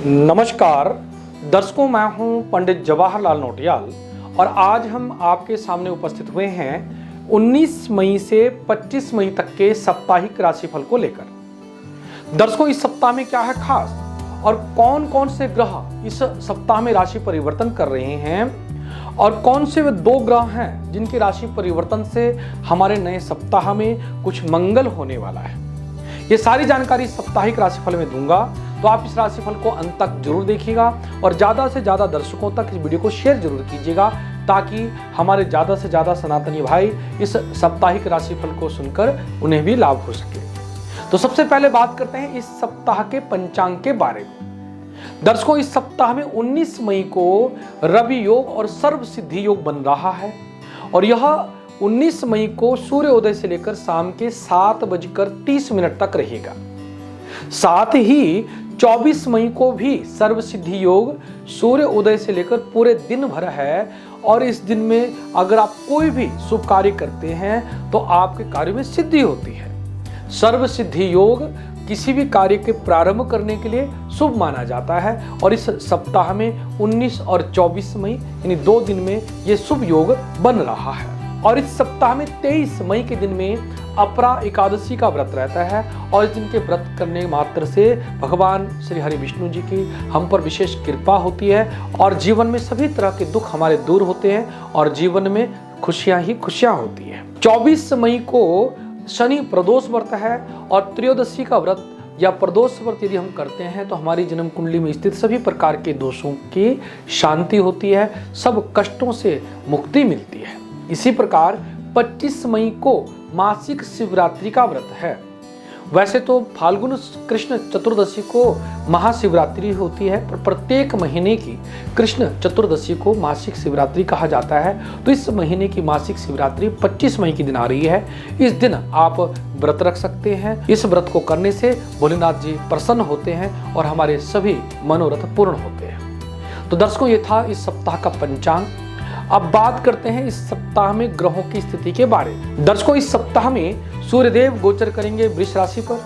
नमस्कार दर्शकों, मैं हूं पंडित जवाहरलाल नौटियाल और आज हम आपके सामने उपस्थित हुए हैं 19 मई से 25 मई तक के साप्ताहिक राशिफल को लेकर। दर्शकों, इस सप्ताह में क्या है खास और कौन कौन से ग्रह इस सप्ताह में राशि परिवर्तन कर रहे हैं और कौन से वे दो ग्रह हैं जिनके राशि परिवर्तन से हमारे नए सप्ताह में कुछ मंगल होने वाला है, ये सारी जानकारी साप्ताहिक राशिफल में दूंगा। तो आप इस राशिफल को अंत तक जरूर देखिएगा और ज़्यादा से ज़्यादा दर्शकों तक इस वीडियो को शेयर जरूर कीजिएगा ताकि हमारे ज़्यादा से ज़्यादा सनातनी भाई इस साप्ताहिक राशिफल को सुनकर उन्हें भी लाभ हो सके। तो सबसे पहले बात करते हैं इस सप्ताह के पंचांग के बारे में। दर्शकों, इस सप्ताह में 19 मई को रवि योग और सर्व सिद्धि योग बन रहा है और यह 19 मई को सूर्योदय से लेकर शाम के 7:30 तक रहेगा। साथ ही 24 मई को भी सर्व सिद्धि योग सूर्य उदय से लेकर पूरे दिन भर है और इस दिन में अगर आप कोई भी शुभ कार्य करते हैं तो आपके कार्य में सिद्धि होती है। सर्व सिद्धि योग किसी भी कार्य के प्रारंभ करने के लिए शुभ माना जाता है और इस सप्ताह में 19 और 24 मई यानी 2 दिन में यह शुभ योग बन रहा है। और इस सप्ताह में 23 मई के दिन में अपरा एकादशी का व्रत रहता है और इस दिन के व्रत करने मात्र से भगवान श्री हरि विष्णु जी की हम पर विशेष कृपा होती है और जीवन में सभी तरह के दुख हमारे दूर होते हैं और जीवन में खुशियां ही खुशियां होती है। 24 मई को शनि प्रदोष व्रत है और त्रयोदशी का व्रत या प्रदोष व्रत यदि हम करते हैं तो हमारी जन्म कुंडली में स्थित सभी प्रकार के दोषों की शांति होती है, सब कष्टों से मुक्ति मिलती है। इसी प्रकार 25 मई को मासिक शिवरात्रि का व्रत है। वैसे तो फाल्गुन कृष्ण चतुर्दशी को महाशिवरात्रि होती है, पर प्रत्येक महीने की कृष्ण चतुर्दशी को मासिक शिवरात्रि कहा जाता है। तो इस महीने की मासिक शिवरात्रि 25 मई की दिन आ रही है। इस दिन आप व्रत रख सकते हैं। इस व्रत को करने से भोलेनाथ जी प्रसन्न होते हैं और हमारे सभी मनोरथ पूर्ण होते हैं। तो दर्शकों, ये था इस सप्ताह का पंचांग। अब बात करते हैं इस सप्ताह में ग्रहों की स्थिति के बारे में। दर्शकों, इस सप्ताह में सूर्यदेव गोचर करेंगे वृष राशि पर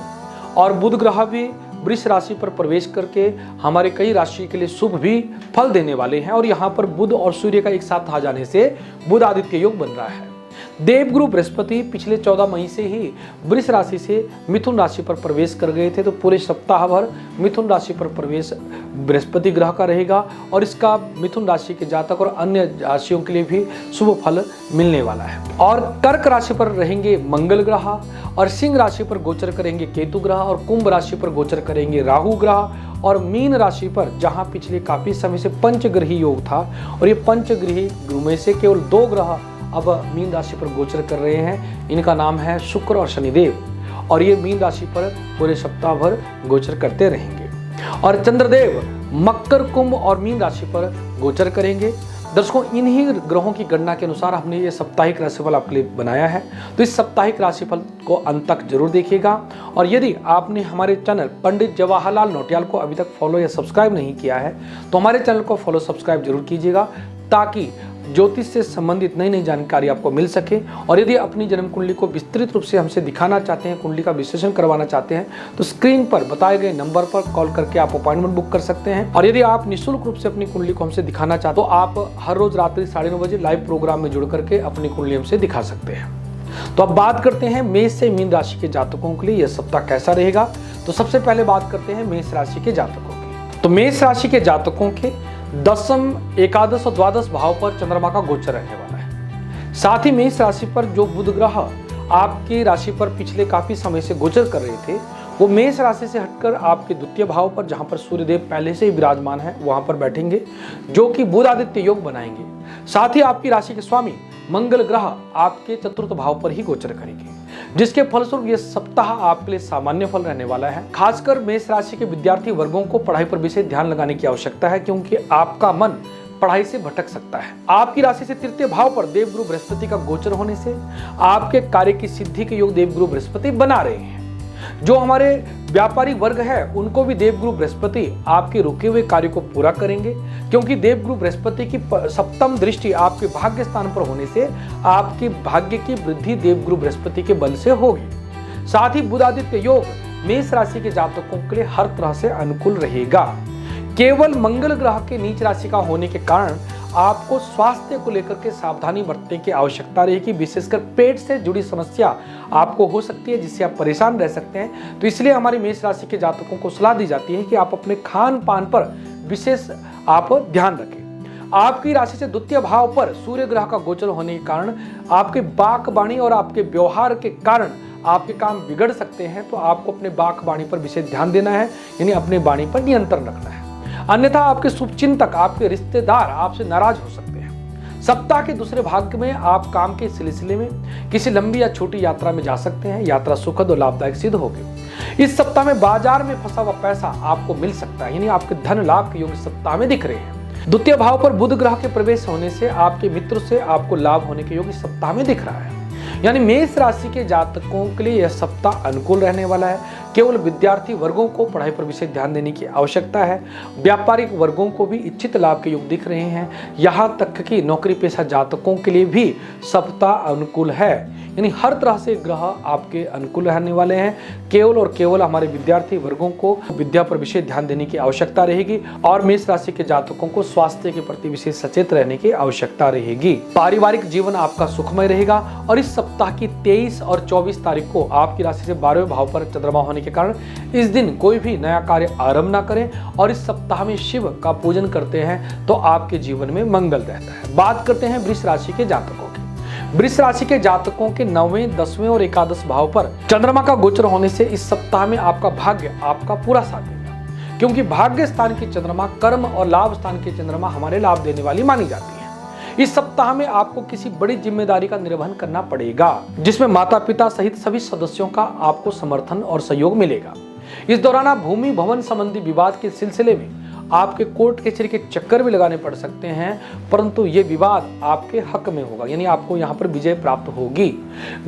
और बुध ग्रह भी वृष राशि पर प्रवेश करके हमारे कई राशि के लिए शुभ भी फल देने वाले हैं और यहाँ पर बुध और सूर्य का एक साथ आ जाने से बुध आदित्य योग बन रहा है। देवगुरु बृहस्पति पिछले 14 मई से ही वृष राशि से मिथुन राशि पर प्रवेश कर गए थे, तो पूरे सप्ताह भर मिथुन राशि पर प्रवेश बृहस्पति ग्रह का रहेगा और इसका मिथुन राशि के जातक और अन्य राशियों के लिए भी शुभ फल मिलने वाला है। और कर्क राशि पर रहेंगे मंगल ग्रह और सिंह राशि पर गोचर करेंगे केतु ग्रह और कुंभ राशि पर गोचर करेंगे राहु ग्रह और मीन राशि पर जहां पिछले काफी समय से पंचग्रही योग था और ये पंचग्रही में से केवल 2 ग्रह अब मीन राशि पर गोचर कर रहे हैं। इनका नाम है शुक्र और शनिदेव और ये मीन राशि पर पूरे सप्ताह भर गोचर करते रहेंगे। और चंद्रदेव मकर, कुंभ और मीन राशि पर गोचर करेंगे। दर्शकों, इन्हीं ग्रहों की गणना के अनुसार हमने ये साप्ताहिक राशिफल आपके लिए बनाया है। तो इस साप्ताहिक राशिफल को अंत तक जरूर देखिएगा और यदि आपने हमारे चैनल पंडित जवाहरलाल नौटियाल को अभी तक फॉलो या सब्सक्राइब नहीं किया है तो हमारे चैनल को फॉलो सब्सक्राइब जरूर कीजिएगा ताकि ज्योतिष से संबंधित नई नई जानकारी आपको मिल सके। और यदि अपनी जन्म कुंडली को विस्तृत रूप से हमसे दिखाना चाहते हैं, कुंडली का विश्लेषण करवाना चाहते हैं तो स्क्रीन पर बताए गए नंबर पर कॉल करके आप अपॉइंटमेंट बुक कर सकते हैं। और यदि आप निःशुल्क रूप से अपनी कुंडली को हमसे दिखाना चाहते हो तो आप हर रोज रात्रि 9:30 बजे लाइव प्रोग्राम में जुड़ करके अपनी कुंडली हमसे दिखा सकते हैं। तो अब बात करते हैं मेष से मीन राशि के जातकों के लिए यह सप्ताह कैसा रहेगा। तो सबसे पहले बात करते हैं मेष राशि के जातकों की। तो मेष राशि के जातकों के 10th, एकादश और द्वादश भाव पर चंद्रमा का गोचर रहने वाला है। साथ ही मेष राशि पर जो बुध ग्रह आपकी राशि पर पिछले काफी समय से गोचर कर रहे थे वो मेष राशि से हटकर आपके द्वितीय भाव पर जहां पर सूर्यदेव पहले से ही विराजमान है वहां पर बैठेंगे जो कि बुध आदित्य योग बनाएंगे। साथ ही आपकी राशि के स्वामी मंगल ग्रह आपके चतुर्थ भाव पर ही गोचर करेंगे जिसके फलस्वरूप यह सप्ताह आपके लिए सामान्य फल रहने वाला है। खासकर मेष राशि के विद्यार्थी वर्गों को पढ़ाई पर विशेष ध्यान लगाने की आवश्यकता है क्योंकि आपका मन पढ़ाई से भटक सकता है। आपकी राशि से तृतीय भाव पर देवगुरु बृहस्पति का गोचर होने से आपके कार्य की सिद्धि के योग देवगुरु बृहस्पति बना रहे हैं। जो हमारे व्यापारी वर्ग है उनको भी देवगुरु बृहस्पति आपके रुके हुए कार्य को पूरा करेंगे क्योंकि देवगुरु बृहस्पति की सप्तम दृष्टि आपके भाग्य स्थान पर होने से आपके भाग्य की वृद्धि देवगुरु बृहस्पति के बल से होगी। साथ ही बुध आदित्य योग मेष राशि के जातकों के लिए हर तरह से अनुकूल रहेगा केवल मंगल ग्रह के नीच राशि का होने के कारण आपको स्वास्थ्य को लेकर के सावधानी बरतने की आवश्यकता रहेगी। विशेषकर पेट से जुड़ी समस्या आपको हो सकती है, जिससे आप परेशान रह सकते हैं। तो इसलिए हमारी मेष राशि के जातकों को सलाह दी जाती है कि आप अपने खान पान पर विशेष आप ध्यान रखें। आपकी राशि से द्वितीय भाव पर सूर्य ग्रह का गोचर होने के कारण आपके बाक बाणी और आपके व्यवहार के कारण आपके काम बिगड़ सकते हैं। तो आपको अपने बाक बाणी पर विशेष ध्यान देना है, यानी अपने बाणी पर नियंत्रण रखना है, अन्यथा आपके शुभचिंतक, आपके रिश्तेदार आपसे नाराज हो सकते हैं। सप्ताह के दूसरे भाग में आप काम के सिलसिले में किसी लंबी या छोटी यात्रा में जा सकते हैं। यात्रा सुखद और लाभदायक सिद्ध होगी। इस सप्ताह में बाजार में फंसा हुआ पैसा आपको मिल सकता है, यानी आपके धन लाभ के योग इस सप्ताह में दिख रहे हैं। द्वितीय भाव पर बुध ग्रह के प्रवेश होने से आपके मित्र से आपको लाभ होने के योग इस सप्ताह में दिख रहा है। यानी मेष राशि के जातकों के लिए यह सप्ताह अनुकूल रहने वाला है। केवल विद्यार्थी वर्गों को पढ़ाई पर विशेष ध्यान देने की आवश्यकता है। व्यापारिक वर्गों को भी इच्छित लाभ के योग दिख रहे हैं। यहाँ तक कि नौकरी पेशा जातकों के लिए भी सप्ताह अनुकूल है, यानी हर तरह से ग्रह आपके अनुकूल रहने वाले हैं। केवल और केवल हमारे विद्यार्थी वर्गों को विद्या पर विशेष ध्यान देने की आवश्यकता रहेगी और मेष राशि के जातकों को स्वास्थ्य के प्रति विशेष सचेत रहने की आवश्यकता रहेगी। पारिवारिक जीवन आपका सुखमय रहेगा और इस सप्ताह की 23 और 24 तारीख को आपकी राशि से 12वें भाव पर चंद्रमा होने के कारण इस दिन कोई भी नया कार्य आरंभ ना करें और इस सप्ताह में शिव का पूजन करते हैं तो आपके जीवन में मंगल रहता है। बात करते हैं वृष राशि के जातकों की। वृष राशि के जातकों के 9वें, 10वें और एकादश भाव पर चंद्रमा का गोचर होने से इस सप्ताह में आपका भाग्य आपका पूरा साथ देगा, क्योंकि भाग्य स्थान की चंद्रमा कर्म और लाभ स्थान की चंद्रमा हमारे लाभ देने वाली मानी जाती है। इस सप्ताह में आपको किसी बड़ी जिम्मेदारी का निर्वहन करना पड़ेगा, जिसमें माता पिता सहित सभी सदस्यों का आपको समर्थन और सहयोग मिलेगा। इस दौरान आप भूमि भवन संबंधी विवाद के सिलसिले में आपके कोर्ट कचहरी के चक्कर भी लगाने पड़ सकते हैं, परंतु ये विवाद आपके हक में होगा, यानी आपको यहाँ पर विजय प्राप्त होगी।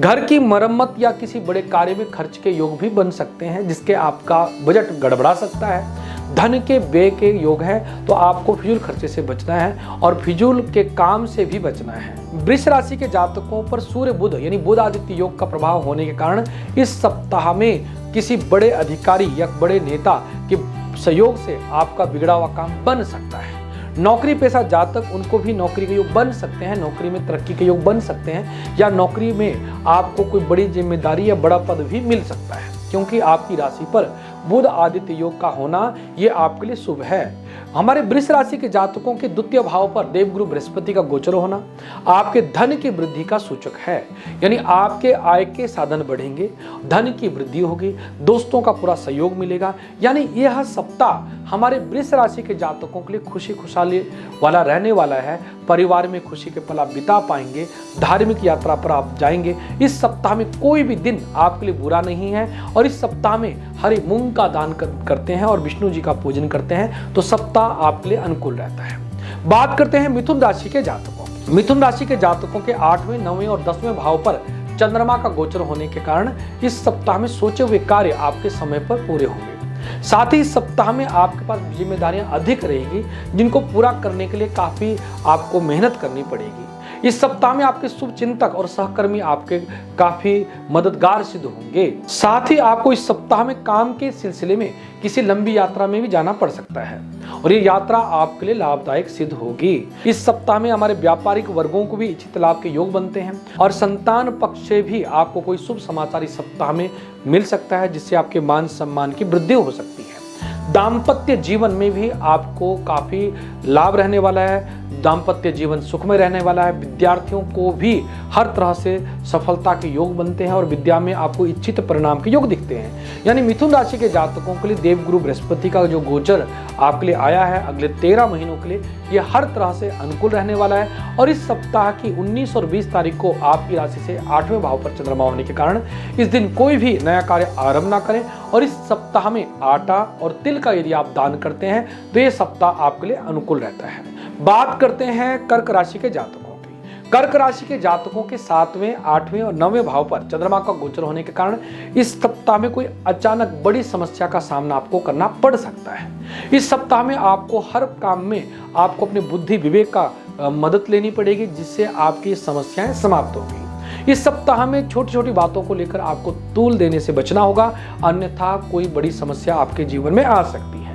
घर की मरम्मत या किसी बड़े कार्य में खर्च के योग भी बन सकते हैं, जिसके आपका बजट गड़बड़ा सकता है। धन के व्यय के योग है, तो आपको फिजूल खर्चे से बचना है और फिजूल के काम से भी बचना है। वृष राशि के जातकों पर सूर्य बुध यानी बुध आदित्य योग का प्रभाव होने के कारण इस सप्ताह में किसी बड़े अधिकारी या बड़े नेता के सहयोग से आपका बिगड़ा हुआ काम बन सकता है। नौकरी पेशा जातक, उनको भी नौकरी के योग बन सकते हैं, नौकरी में तरक्की के योग बन सकते हैं, या नौकरी में आपको कोई बड़ी जिम्मेदारी या बड़ा पद भी मिल सकता है, क्योंकि आपकी राशि पर बुध आदित्य योग का होना ये आपके लिए शुभ है। हमारे वृष राशि के जातकों के द्वितीय भाव पर देवगुरु बृहस्पति का गोचर होना आपके धन की वृद्धि का सूचक है, यानी आपके आय के साधन बढ़ेंगे, धन की वृद्धि होगी, दोस्तों का पूरा सहयोग मिलेगा। यानी यह सप्ताह हमारे वृष राशि के जातकों के लिए खुशी खुशहाली वाला रहने वाला है। परिवार में खुशी के पल आप बिता पाएंगे, धार्मिक यात्रा पर आप जाएंगे। इस सप्ताह में कोई भी दिन आपके लिए बुरा नहीं है और इस सप्ताह में हरी मूंग का दान करते हैं और विष्णु जी का पूजन करते हैं तो सप्ताह आपके लिए अनुकूल रहता है। बात करते हैं मिथुन राशि के जातकों। मिथुन राशि के जातकों के 8वें, 9वें और 10वें भाव पर चंद्रमा का गोचर होने के कारण इस सप्ताह में सोचे हुए कार्य आपके समय पर पूरे होंगे। साथ ही इस सप्ताह में आपके पास जिम्मेदारियां अधिक रहेगी, जिनको पूरा करने के लिए काफी आपको मेहनत करनी पड़ेगी। इस सप्ताह में आपके शुभ चिंतक और सहकर्मी आपके काफी मददगार सिद्ध होंगे। साथ ही आपको इस सप्ताह में काम के सिलसिले में किसी लंबी यात्रा में भी जाना पड़ सकता है और ये यात्रा आपके लिए लाभदायक सिद्ध होगी। इस सप्ताह में हमारे व्यापारिक वर्गों को भी इच्छित लाभ के योग बनते हैं और संतान पक्ष से भी आपको कोई शुभ समाचार इस सप्ताह में मिल सकता है, जिससे आपके मान सम्मान की वृद्धि हो सकती है। दाम्पत्य जीवन में भी आपको काफी लाभ रहने वाला है, दाम्पत्य जीवन सुखमय रहने वाला है। विद्यार्थियों को भी हर तरह से सफलता के योग बनते हैं और विद्या में आपको इच्छित परिणाम के योग दिखते हैं। यानी मिथुन राशि के जातकों के लिए देवगुरु बृहस्पति का जो गोचर आपके लिए आया है अगले 13 महीनों के लिए, ये हर तरह से अनुकूल रहने वाला है। और इस सप्ताह की 19 और 20 तारीख को आपकी राशि से 8वें भाव पर चंद्रमा होने के कारण इस दिन कोई भी नया कार्य आरंभ ना करें और इस सप्ताह में आटा और तिल का यदि आप दान करते हैं तो ये सप्ताह आपके लिए अनुकूल रहता है। बात करते हैं कर्क राशि के जातकों की। कर्क राशि के जातकों के 7वें, 8वें और 9वें भाव पर चंद्रमा का गोचर होने के कारण इस सप्ताह में कोई अचानक बड़ी समस्या का सामना आपको करना पड़ सकता है। इस सप्ताह में आपको हर काम में आपको अपने बुद्धि विवेक का मदद लेनी पड़ेगी, जिससे आपकी समस्याएं समाप्त होगी। इस सप्ताह में छोटी छोटी बातों को लेकर आपको तूल देने से बचना होगा, अन्यथा कोई बड़ी समस्या आपके जीवन में आ सकती है।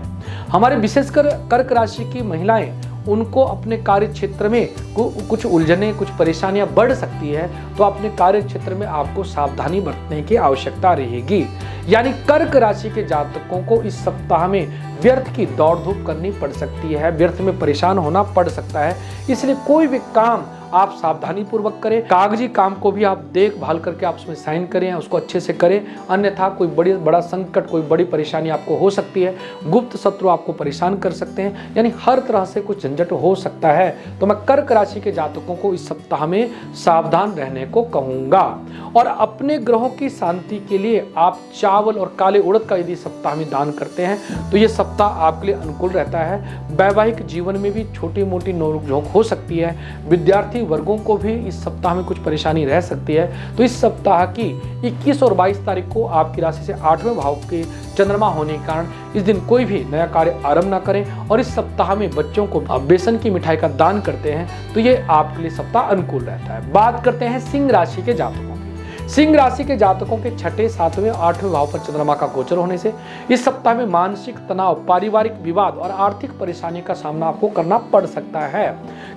हमारे विशेषकर कर्क राशि की महिलाएं, उनको अपने कार्य क्षेत्र में कुछ उलझने, कुछ परेशानियां बढ़ सकती है, तो अपने कार्य क्षेत्र में आपको सावधानी बरतने की आवश्यकता रहेगी। यानी कर्क राशि के जातकों को इस सप्ताह में व्यर्थ की दौड़ धूप करनी पड़ सकती है, व्यर्थ में परेशान होना पड़ सकता है। इसलिए कोई भी काम आप सावधानी पूर्वक करें, कागजी काम को भी आप देखभाल करके आप उसमें साइन करें, उसको अच्छे से करें, अन्यथा कोई बड़ा संकट, कोई बड़ी परेशानी आपको हो सकती है, गुप्त शत्रु आपको परेशान कर सकते हैं, यानी हर तरह से कुछ झंझट हो सकता है। तो मैं कर्क राशि के जातकों को इस सप्ताह में सावधान रहने को कहूंगा। और अपने ग्रहों की शांति के लिए आप चावल और काले उड़द का यदि सप्ताह में दान करते हैं तो ये सप्ताह आपके लिए अनुकूल रहता है। वैवाहिक जीवन में भी छोटी मोटी नोक-झोंक हो सकती है, विद्यार्थी वर्गों को भी इस सप्ताह में कुछ परेशानी रह सकती है। तो इस सप्ताह की 21 और 22 तारीख को आपकी राशि से 8वें भाव के चंद्रमा होने के कारण इस दिन कोई भी नया कार्य आरंभ ना करें। और इस सप्ताह में बच्चों को बेसन की मिठाई का दान करते हैं तो ये आपके लिए सप्ताह अनुकूल रहता है। बात करते हैं सिंह राशि के जातकों। सिंह राशि के जातकों के 6, 7वें, 8वें भाव पर चंद्रमा का गोचर होने से इस सप्ताह में मानसिक तनाव, पारिवारिक विवाद और आर्थिक परेशानी का सामना आपको करना पड़ सकता है,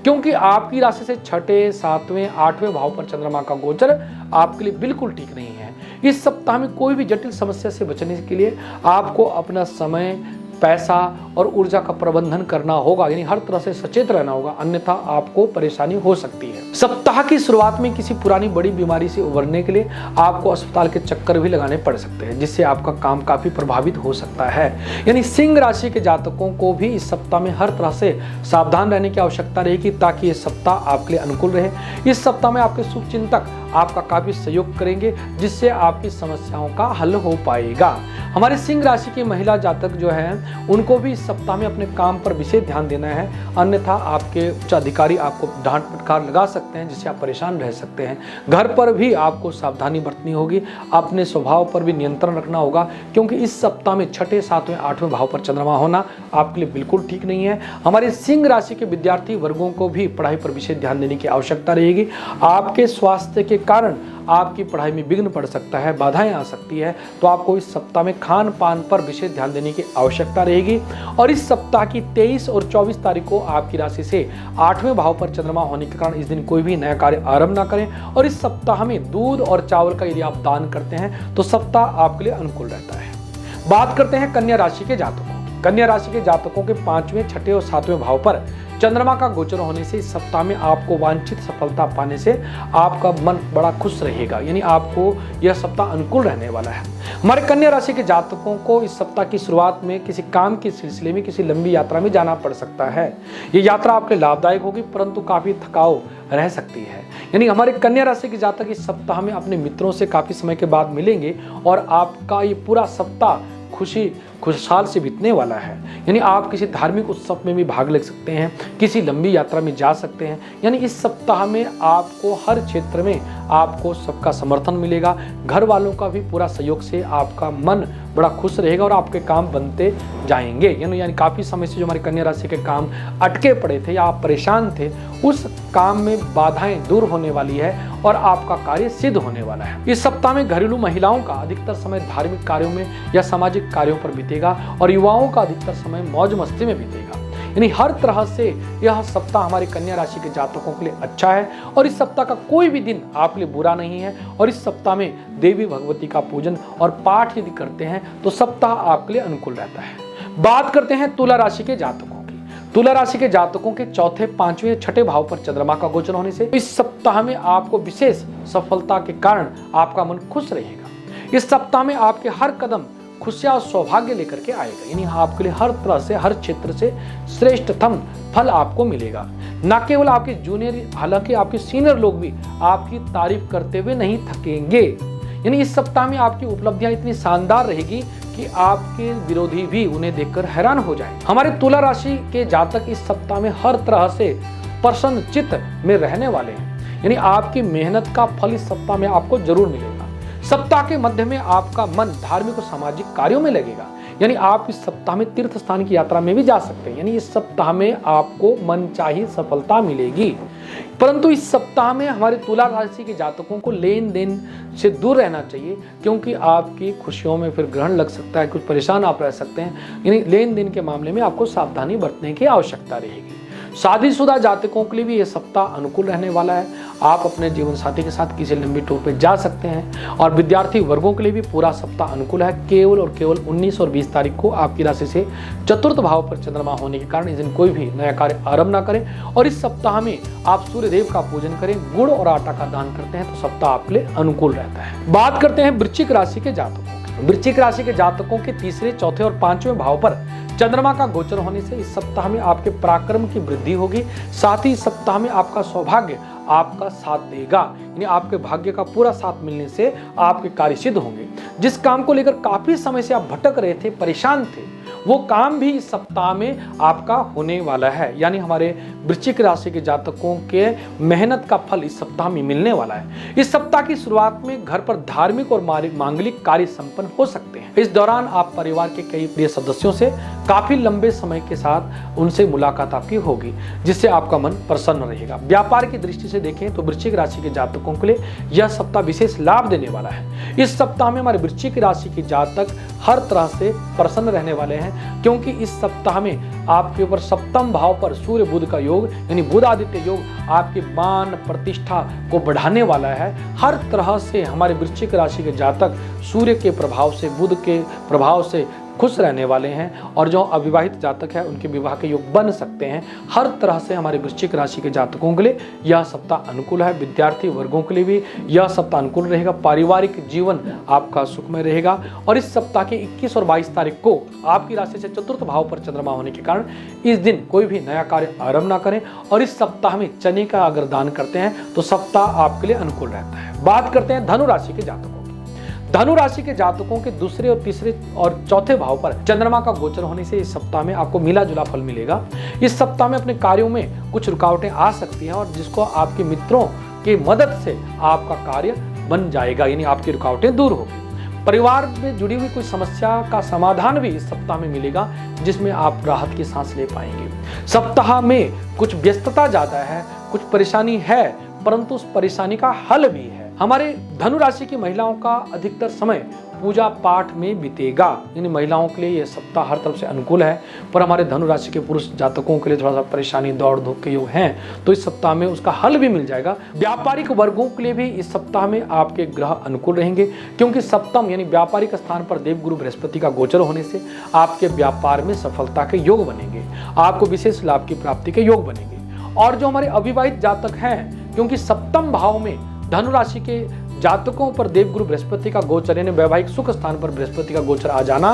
क्योंकि आपकी राशि से 6, 7वें, 8वें भाव पर चंद्रमा का गोचर आपके लिए बिल्कुल ठीक नहीं है। इस सप्ताह में कोई भी जटिल समस्या से बचने के लिए आपको अपना समय, पैसा और ऊर्जा का प्रबंधन करना होगा, यानी हर तरह से सचेत रहना होगा, अन्यथा आपको परेशानी हो सकती है। सप्ताह की शुरुआत में किसी पुरानी बड़ी बीमारी से उबरने के लिए आपको अस्पताल के चक्कर भी लगाने पड़ सकते हैं, जिससे आपका काम काफी प्रभावित हो सकता है। यानी सिंह राशि के जातकों को भी इस सप्ताह में हर तरह से सावधान रहने की आवश्यकता रहेगी, ताकि ये सप्ताह आपके लिए अनुकूल रहे। इस सप्ताह में आपके शुभचिंतक आपका काफी सहयोग करेंगे, जिससे आपकी समस्याओं का हल हो पाएगा। हमारे सिंह राशि की महिला जातक जो है, उनको भी इस सप्ताह में अपने काम पर विशेष ध्यान देना है, अन्यथा आपके उच्च अधिकारी आपको डांट फटकार लगा सकते हैं, जिससे आप परेशान रह सकते हैं। घर पर भी आपको सावधानी बरतनी होगी, अपने स्वभाव पर भी नियंत्रण रखना होगा, क्योंकि इस सप्ताह में 6, 7वें, 8वें भाव पर चंद्रमा होना आपके लिए बिल्कुल ठीक नहीं है। हमारे सिंह राशि के विद्यार्थी वर्गों को भी पढ़ाई पर विशेष ध्यान देने की आवश्यकता रहेगी। आपके स्वास्थ्य के कारण आपकी पढ़ाई में विघ्न पड़ सकता है, बाधाएं आ सकती है, तो आपको इस सप्ताह में खान पान पर विशेष ध्यान देने की आवश्यकता रहेगी। और इस सप्ताह की 23 और 24 तारीख को आपकी राशि से 8वें भाव पर चंद्रमा होने के कारण इस दिन कोई भी नया कार्य आरंभ ना करें। और इस सप्ताह में दूध और चावल का यदि आप दान करते हैं तो सप्ताह आपके लिए अनुकूल रहता है। बात करते हैं कन्या राशि के जातकों की। कन्या राशि के जातकों के 5वें, 6वें और 7वें भाव पर चंद्रमा का गोचर होने से इस सप्ताह में आपको वांछित सफलता पाने से आपका मन बड़ा खुश रहेगा, यानी आपको यह सप्ताह अनुकूल रहने वाला है। हमारे कन्या राशि के जातकों को इस सप्ताह की शुरुआत में किसी काम के सिलसिले में किसी लंबी यात्रा में जाना पड़ सकता है। ये यात्रा आपके लाभदायक होगी, परंतु काफी थकाऊ रह सकती है। यानी हमारे कन्या राशि के जातक इस सप्ताह में अपने मित्रों से काफी समय के बाद मिलेंगे और आपका ये पूरा सप्ताह खुशहाल से बीतने वाला है। यानी आप किसी धार्मिक उत्सव में भी भाग ले सकते हैं, किसी लंबी यात्रा में जा सकते हैं। यानी इस सप्ताह में आपको हर क्षेत्र में आपको सबका समर्थन मिलेगा, घर वालों का भी पूरा सहयोग से आपका मन बड़ा खुश रहेगा और आपके काम बनते जाएंगे। यानी काफ़ी समय से जो हमारी कन्या राशि के काम अटके पड़े थे या आप परेशान थे, उस काम में बाधाएं दूर होने वाली है और आपका कार्य सिद्ध होने वाला है। इस सप्ताह में घरेलू महिलाओं का अधिकतर समय धार्मिक कार्यों में या सामाजिक कार्यों पर बीतेगा और युवाओं का अधिकतर समय मौज मस्ती में बीतेगा। यानी हर तरह से यह सप्ताह हमारी कन्या राशि के जातकों के लिए अच्छा है और इस सप्ताह का कोई भी दिन आपके लिए बुरा नहीं है। और इस सप्ताह में देवी भगवती का पूजन और पाठ यदि करते हैं तो सप्ताह आपके लिए अनुकूल रहता है। बात करते हैं तुला राशि के जातकों की। तुला राशि के जातकों के 4, 5वें, 6वें भाव पर चंद्रमा का गोचर होने से इस सप्ताह में आपको विशेष सफलता के कारण आपका मन खुश रहेगा। इस सप्ताह में आपके हर कदम खुशियां और सौभाग्य लेकर के आएगा। यानी आपके लिए हर तरह से, हर क्षेत्र से श्रेष्ठतम फल आपको मिलेगा। न केवल आपके जूनियर, हालांकि आपके सीनियर लोग भी आपकी तारीफ करते हुए नहीं थकेंगे। यानी इस सप्ताह में आपकी उपलब्धियां इतनी शानदार रहेगी कि आपके विरोधी भी उन्हें देखकर हैरान हो जाएं। हमारे तुला राशि के जातक इस सप्ताह में हर तरह से प्रसन्न चित्त में रहने वाले हैं। यानी आपकी मेहनत का फल इस सप्ताह में आपको जरूर मिलेगा। सप्ताह के मध्य में आपका मन धार्मिक और सामाजिक कार्यों में लगेगा। यानी आप इस सप्ताह में तीर्थ स्थान की यात्रा में भी जा सकते हैं, यानी इस सप्ताह में आपको मनचाही सफलता मिलेगी। परंतु इस सप्ताह में हमारे तुला राशि के जातकों को लेन देन से दूर रहना चाहिए, क्योंकि आपकी खुशियों में फिर ग्रहण लग सकता है, कुछ परेशान आप रह सकते हैं। यानी लेन देन के मामले में आपको सावधानी बरतने की आवश्यकता रहेगी। शादीशुदा जातकों के लिए भी यह सप्ताह अनुकूल रहने वाला है। आप अपने जीवन साथी के साथ किसी लंबी टूर पे जा सकते हैं। और विद्यार्थी वर्गों के लिए भी पूरा सप्ताह अनुकूल है। केवल और केवल 19 और 20 तारीख को आपकी राशि से चतुर्थ भाव पर चंद्रमा होने के कारण इस दिन कोई भी नया कार्य आरंभ ना करें। और इस सप्ताह में आप सूर्य देव का पूजन करें, गुड़ और आटा का दान करते हैं तो सप्ताह आपके लिए अनुकूल रहता है। बात करते हैं वृश्चिक राशि के जातकों। वृश्चिक राशि के जातकों के तीसरे, चौथे और पांचवें भाव पर चंद्रमा का गोचर होने से इस सप्ताह में आपके पराक्रम की वृद्धि होगी। साथ ही इस सप्ताह में आपका सौभाग्य आपका साथ देगा, यानी आपके भाग्य का पूरा साथ मिलने से आपके कार्य सिद्ध होंगे। जिस काम को लेकर काफी समय से आप भटक रहे थे, परेशान थे, वो काम भी इस सप्ताह में आपका होने वाला है। यानी हमारे वृश्चिक राशि के जातकों के मेहनत का फल इस सप्ताह में मिलने वाला है। इस सप्ताह की शुरुआत में घर पर धार्मिक और मांगलिक कार्य संपन्न हो सकते हैं। इस दौरान आप परिवार के कई प्रिय सदस्यों से काफी लंबे समय के साथ उनसे मुलाकात आपकी होगी, जिससे आपका मन प्रसन्न रहेगा। व्यापार की दृष्टि से देखें तो वृश्चिक राशि के जातकों के लिए यह सप्ताह विशेष लाभ देने वाला है। इस सप्ताह में हमारे वृश्चिक राशि के जातक हर तरह से प्रसन्न रहने वाले हैं, क्योंकि इस सप्ताह में आपके ऊपर सप्तम भाव पर सूर्य बुध का योग, यानी बुध आदित्य योग आपके मान प्रतिष्ठा को बढ़ाने वाला है। हर तरह से हमारे वृश्चिक राशि के जातक सूर्य के प्रभाव से, बुध के प्रभाव से खुश रहने वाले हैं। और जो अविवाहित जातक है उनके विवाह के योग बन सकते हैं। हर तरह से हमारे वृश्चिक राशि के जातकों के लिए यह सप्ताह अनुकूल है। विद्यार्थी वर्गों के लिए भी यह सप्ताह अनुकूल रहेगा। पारिवारिक जीवन आपका सुखमय रहेगा। और इस सप्ताह के 21 और 22 तारीख को आपकी राशि से चतुर्थ भाव पर चंद्रमा होने के कारण इस दिन कोई भी नया कार्य आरंभ ना करें। और इस सप्ताह में चने का अगर दान करते हैं तो सप्ताह आपके लिए अनुकूल रहता है। बात करते हैं धनु राशि के जातकों। धनु राशि के जातकों के दूसरे और तीसरे और चौथे भाव पर चंद्रमा का गोचर होने से इस सप्ताह में आपको मिला जुला फल मिलेगा। इस सप्ताह में अपने कार्यों में कुछ रुकावटें आ सकती हैं, और जिसको आपके मित्रों की मदद से आपका कार्य बन जाएगा, यानी आपकी रुकावटें दूर होगी। परिवार में जुड़ी हुई कोई समस्या का समाधान भी इस सप्ताह में मिलेगा, जिसमें आप राहत की सांस ले पाएंगे। सप्ताह में कुछ व्यस्तता ज्यादा है, कुछ परेशानी है, परंतु उस परेशानी का हल भी है। हमारे धनु राशि की महिलाओं का अधिकतर समय पूजा पाठ में बीतेगा, यानी महिलाओं के लिए यह सप्ताह हर तरफ से अनुकूल है। पर हमारे धनु राशि के पुरुष जातकों के लिए थोड़ा सा परेशानी, दौड़ धूप के योग हैं, तो इस सप्ताह में उसका हल भी मिल जाएगा। व्यापारिक वर्गों के लिए भी इस सप्ताह में आपके ग्रह अनुकूल रहेंगे, क्योंकि सप्तम यानी व्यापारिक स्थान पर देवगुरु बृहस्पति का गोचर होने से आपके व्यापार में सफलता के योग बनेंगे, आपको विशेष लाभ की प्राप्ति के योग बनेंगे। और जो हमारे अविवाहित जातक हैं, क्योंकि सप्तम भाव में धनु राशि के जातकों पर देवगुरु बृहस्पति का गोचर, यानी वैवाहिक सुख स्थान पर बृहस्पति का गोचर आ जाना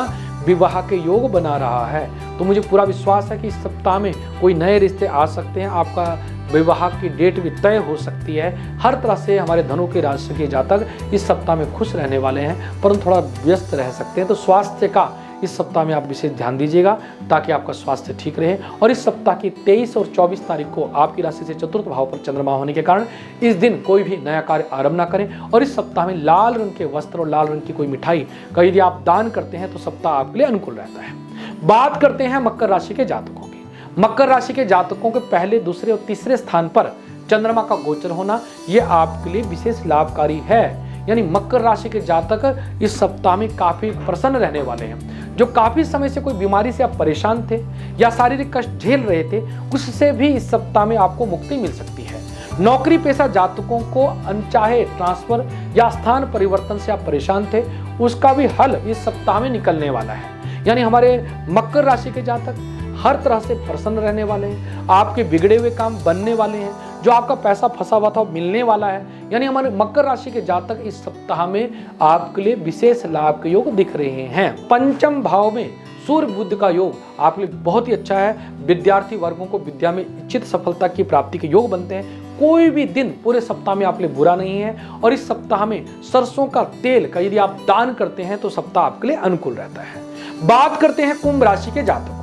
विवाह के योग बना रहा है, तो मुझे पूरा विश्वास है कि इस सप्ताह में कोई नए रिश्ते आ सकते हैं। आपका विवाह की डेट भी तय हो सकती है। हर तरह से हमारे धनु के राशि के जातक इस सप्ताह में खुश रहने वाले हैं, परंतु थोड़ा व्यस्त रह सकते हैं। तो स्वास्थ्य का इस सप्ताह में आप विशेष ध्यान दीजिएगा, ताकि आपका स्वास्थ्य ठीक रहे। और इस सप्ताह की 23 और 24 तारीख को आपकी राशि से चतुर्थ भाव पर चंद्रमा होने के कारण इस दिन कोई भी नया कार्य आरंभ ना करें। और इस सप्ताह में लाल रंग के वस्त्र और लाल रंग की कोई मिठाई का यदि आप दान करते हैं तो सप्ताह आपके लिए अनुकूल रहता है। बात करते हैं मकर राशि के जातकों की। मकर राशि के जातकों के पहले, दूसरे और तीसरे स्थान पर चंद्रमा का गोचर होना ये आपके लिए विशेष लाभकारी है। यानी मकर राशि के जातक इस सप्ताह में काफी प्रसन्न रहने वाले हैं। जो काफी समय से कोई बीमारी से आप परेशान थे या शारीरिक कष्ट झेल रहे थे, उससे भी इस सप्ताह में आपको मुक्ति मिल सकती है। नौकरी पेशा जातकों को अनचाहे ट्रांसफर या स्थान परिवर्तन से आप परेशान थे, उसका भी हल इस सप्ताह में निकलने वाला है। यानी हमारे मकर राशि के जातक हर तरह से प्रसन्न रहने वाले हैं। आपके बिगड़े हुए काम बनने वाले हैं। जो आपका पैसा फंसा हुआ था मिलने वाला है। यानी हमारे मकर राशि के जातक इस सप्ताह में आपके लिए विशेष लाभ के योग दिख रहे हैं। पंचम भाव में सूर्य बुध का योग आपके लिए बहुत ही अच्छा है। विद्यार्थी वर्गों को विद्या में इच्छित सफलता की प्राप्ति के योग बनते हैं। कोई भी दिन पूरे सप्ताह में आपके लिए बुरा नहीं है। और इस सप्ताह में सरसों का तेल का यदि आप दान करते हैं तो सप्ताह आपके लिए अनुकूल रहता है। बात करते हैं कुंभ राशि के जातकों।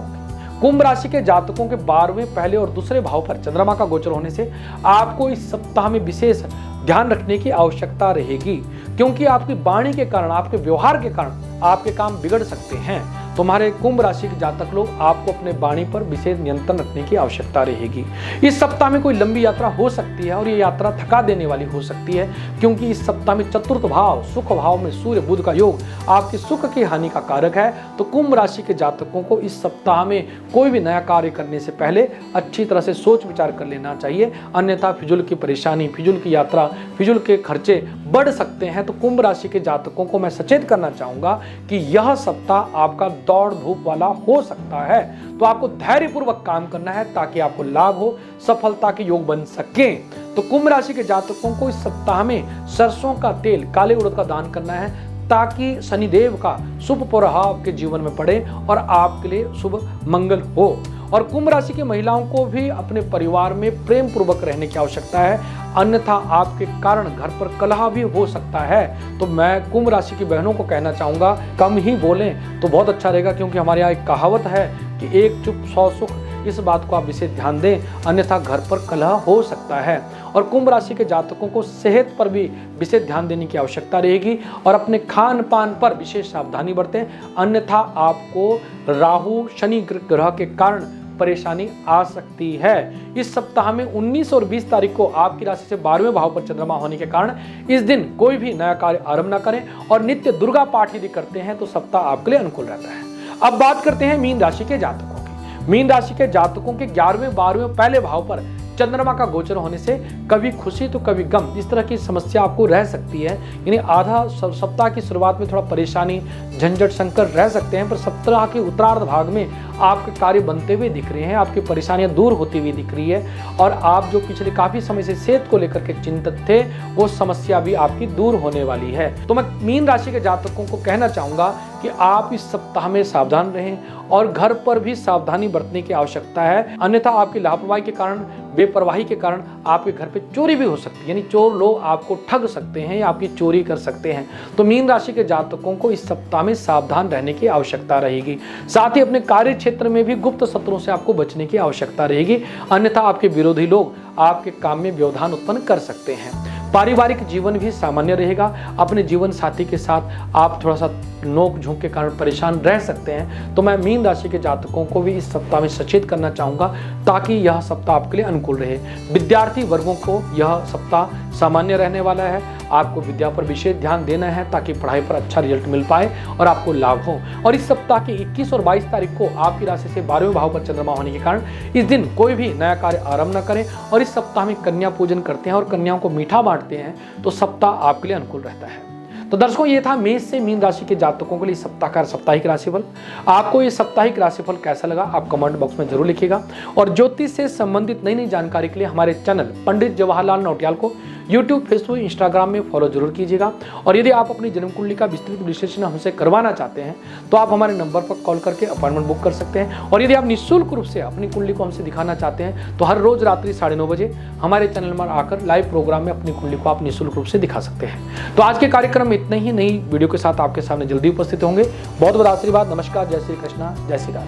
कुंभ राशि के जातकों के 12वें, पहले और दूसरे भाव पर चंद्रमा का गोचर होने से आपको इस सप्ताह में विशेष ध्यान रखने की आवश्यकता रहेगी, क्योंकि आपकी वाणी के कारण, आपके व्यवहार के कारण आपके काम बिगड़ सकते हैं। तुम्हारे कुंभ राशि के जातक लोग, आपको अपने वाणी पर विशेष नियंत्रण रखने की आवश्यकता रहेगी। इस सप्ताह में कोई लंबी यात्रा हो सकती है और ये यात्रा थका देने वाली हो सकती है, क्योंकि इस सप्ताह में चतुर्थ भाव सुख भाव में सूर्य बुध का योग आपके सुख की हानि का कारक है। तो कुंभ राशि के जातकों को इस सप्ताह में कोई भी नया कार्य करने से पहले अच्छी तरह से सोच विचार कर लेना चाहिए, अन्यथा फिजूल की परेशानी, फिजूल की यात्रा, फिजूल के खर्चे बढ़ सकते हैं। तो कुंभ राशि के जातकों को मैं सचेत करना चाहूंगा कि यह सप्ताह आपका दौड़ धूप वाला हो सकता है। तो आपको धैर्यपूर्वक काम करना है ताकि आपको लाभ हो, सफलता के योग बन सके। तो कुंभ राशि के जातकों को इस सप्ताह में सरसों का तेल, काले उड़द का दान करना है ताकि शनिदेव का शुभ प्रभाव आपके जीवन में पड़े और आपके लिए शुभ मंगल हो। और कुंभ राशि की महिलाओं को भी अपने परिवार में प्रेम पूर्वक रहने की आवश्यकता है, अन्यथा आपके कारण घर पर कलह भी हो सकता है। तो मैं कुंभ राशि की बहनों को कहना चाहूंगा, कम ही बोलें तो बहुत अच्छा रहेगा, क्योंकि हमारे यहाँ एक कहावत है कि एक चुप 100 सुख। इस बात को आप विशेष ध्यान दें, अन्यथा घर पर कलह हो सकता है। और कुंभ राशि के जातकों को सेहत पर भी विशेष ध्यान देने की आवश्यकता रहेगी और अपने खान पान पर विशेष सावधानी बरतें, अन्यथा आपको राहु शनि ग्रह के कारण परेशानी आ सकती है। इस सप्ताह में 19 और 20 तारीख को आपकी राशि से 12वें भाव पर चंद्रमा होने के कारण इस दिन कोई भी नया कार्य आरंभ न करें और नित्य दुर्गा पाठ यदि करते हैं तो सप्ताह आपके लिए अनुकूल रहता है। अब बात करते हैं मीन राशि के जातकों की। मीन राशि के जातकों के 11वें 12वें पहले भाव पर चंद्रमा का गोचर होने से कभी खुशी तो कभी गम, इस तरह की समस्या आपको रह सकती है। यानी आधा सप्ताह की शुरुआत में थोड़ा परेशानी, झंझट, संकट रह सकते हैं, पर सप्ताह के उत्तरार्ध भाग में आपके कार्य बनते हुए दिख रहे हैं, आपकी परेशानियां दूर होती हुई दिख रही है और आप जो पिछले काफी समय से सेहत को लेकर के चिंतित थे, वो समस्या भी आपकी दूर होने वाली है। तो मैं मीन राशि के जातकों को कहना चाहूंगा कि आप इस सप्ताह में सावधान रहें और घर पर भी सावधानी बरतने की आवश्यकता है, अन्यथा आपकी लापरवाही के कारण, बेपरवाही के कारण आपके घर पे चोरी भी हो सकती है। यानी चोर लोग आपको ठग सकते हैं या आपकी चोरी कर सकते हैं। तो मीन राशि के जातकों को इस सप्ताह में सावधान रहने की आवश्यकता रहेगी। साथ ही अपने कार्य क्षेत्र में भी गुप्त शत्रुओं से आपको बचने की आवश्यकता रहेगी, अन्यथा आपके विरोधी लोग आपके काम में व्यवधान उत्पन्न कर सकते हैं। पारिवारिक जीवन भी सामान्य रहेगा। अपने जीवन साथी के साथ आप थोड़ा सा नोक झोंक के कारण परेशान रह सकते हैं। तो मैं मीन राशि के जातकों को भी इस सप्ताह में सचेत करना चाहूंगा ताकि यह सप्ताह आपके लिए अनुकूल रहे। विद्यार्थी वर्गों को यह सप्ताह सामान्य रहने वाला है। आपको विद्या पर विशेष ध्यान देना है ताकि पढ़ाई पर अच्छा रिजल्ट मिल पाए और आपको लाभ हो। और इस सप्ताह के 21 और 22 तारीख को आपकी राशि से 12वें भाव पर चंद्रमा होने के कारण इस दिन कोई भी नया कार्य आरंभ न करें और इस सप्ताह में कन्या पूजन करते हैं और कन्याओं को मीठा बांटते हैं तो सप्ताह आपके लिए अनुकूल रहता है। तो दर्शकों, ये था मेष से मीन राशि के जातकों के लिए सप्ताह का साप्ताहिक राशिफल। आपको ये साप्ताहिक राशिफल कैसा लगा आप कमेंट बॉक्स में जरूर लिखिएगा। और ज्योतिष से संबंधित नई नई जानकारी के लिए हमारे चैनल पंडित जवाहरलाल नौटियाल को यूट्यूब, फेसबुक, इंस्टाग्राम में फॉलो जरूर कीजिएगा। और यदि आप अपनी जन्म कुंडली का विस्तृत विश्लेषण हमसे करवाना चाहते हैं तो आप हमारे नंबर पर कॉल करके अपॉइंटमेंट बुक कर सकते हैं। और यदि आप निःशुल्क रूप से अपनी कुंडली को हमसे दिखाना चाहते हैं तो हर रोज रात्रि 9:30 बजे हमारे चैनल पर आकर लाइव प्रोग्राम में अपनी कुंडली को आप निःशुल्क रूप से दिखा सकते हैं। तो आज के कार्यक्रम में इतना ही। नई वीडियो के साथ आपके सामने जल्दी उपस्थित होंगे। बहुत बहुत आशीर्वाद। नमस्कार। जय श्री कृष्णा। जय श्री राम।